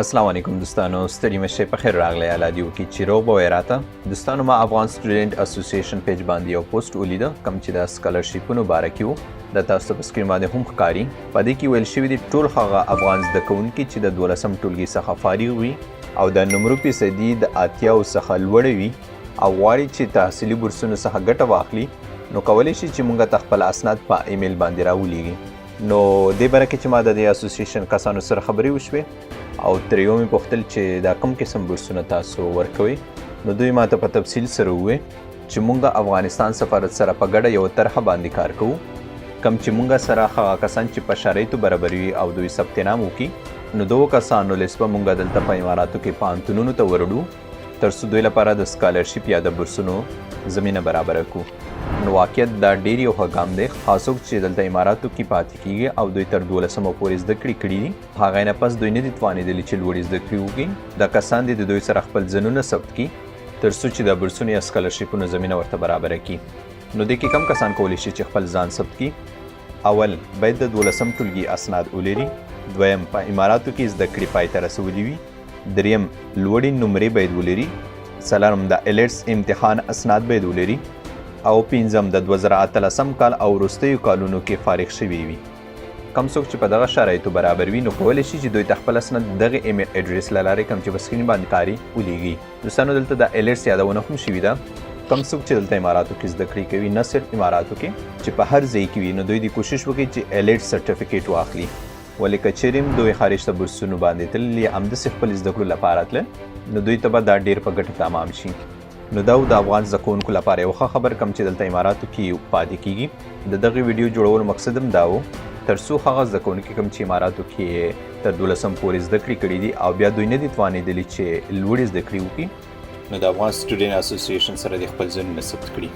السلام علیکم دوستانو، ستړي مشه په خیر راغلی الادیو کې چې روغ به راته دوستانو. ما افغان سټوډنټ اسوسییشن پیج باندې یو پوسټ ولیده کوم چې د سکالرشیپونو باره کې و. د تاسو په سکرین باندې هم ښکاري. په دې کې ویل شوي دي ټول هغه افغان زده کوونکي چې د 12 ټولګي څخه فارغ وي او د نمرو فیصدي د 80 څخه لوړه وي او غواړي چې تحصیلي بورسونو څخه ګټه واخلي، نو کولی شي چې موږ ته خپل اسناد په ایمیل باندې راولېږي. نو دې باره کې چې ما د دې اسوسییشن کسانو سره خبرې وشوې او ترې مې پوښتل چې دا کوم قسم بورسونه تاسو ورکوئ، نو دوی ماته په تفصیل سره وویل چې موږ افغانستان سفارت سره په ګډه یوه طرحه باندې کار کوو، کوم چې موږ سره هغه کسان چې په شرایطو برابر وي او دوی ثبت نام وکړي، نو دغو کسانو لیست به موږ دلته په اماراتو کې پوهنتونونو ته وروړو تر څو دوی لپاره د سکالرشیپ یا د بورسونو زمینه برابره کړو. نو واقعیت دا ډېر یو ښه ګام دی. خاص څوک چې دلته اماراتو کې پاتې کیږي او دوی تر 12 پورې زده کړې کړي دي، هغه نه پس دوی نه دي توانېدلي چې لوړې زده کړې وکړي. دا کسان دي د دوی سره خپل ځنونه ثبت کړي تر څو چې د بورسونو یا سکالرشیپونو زمینه ورته برابره کړي. نو دې کې کم کسان کولی شي چې خپل ځان ثبت کړي. اول باید د 12 ټولګي اسناد ولري. دویم په اماراتو کې زده کړې پای ته رسولي وي. دریم لوړې نمرې باید ولري. څلورم د ایلټس امتحان اسناد باید ولري. او پنځم د 2013 کال او وروستیو کالونو کې فارغ شوي وي. کم څوک چې په دغه شرایطو برابر وي، نو کولی شي چې دوی ته خپل اسناد دغه ایمیل اډرس له لارې کوم چې په سکرین باندې ښکاري ولېږي. دوستانو دلته د ایلټس یادونه هم شوې ده. کم څوک چې دلته اماراتو کې زده کړې کوي، نه صرف اماراتو کې چې په هر ځای کې وي، نو دوی دې کوشش وکړي چې ایلټس سرټیفیکیټ واخلي. ولې که چیرې هم دوی خارج ته بورسونو باندې تللي یا همداسې خپل زده کړو لپاره تلل، نو دوی ته به دا ډېر په ګټه تمام شي. نو دا د افغان زده کوونکو لپاره یو ښه خبر کوم چې دلته اماراتو کې پاتې کیږي. د دغه ویډیو جوړولو مقصد هم دا و تر څو هغه زده کوونکي کوم چې اماراتو کې تر 12 پورې زده کړې کړي دي او بیا دوی نه دي توانېدلي چې لوړې زده کړې وکړي، نو د افغان سټوډنټ اسوسییشن سره د خپل ځنونه ثبت کړي.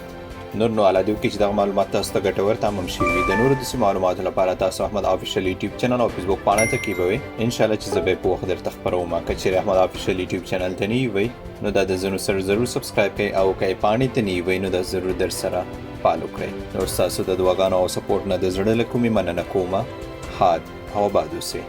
نور نو الادیو کې چې دغه معلومات تاسو ته ګټور تمام شي وي. د نورو داسې معلوماتو لپاره تاسو احمد آفیشل یوټیوب چینل او فیسبوک پاڼه ته کیبوئ. انشاءالله چې زه به په وخت درته خپروم. که چیرې احمد آفیشل یوټیوب چینل ته نه وئ، نو دا د ځنو سره ضرور سبسکرایب کړئ او که یې پاڼې ته نه وئ، نو دا ضرور در سره فالو کړئ. نور ستاسو د دعاګانو او سپورټ نه د زړه له کومې مننه کومه. ښاد او آباد اوسئ.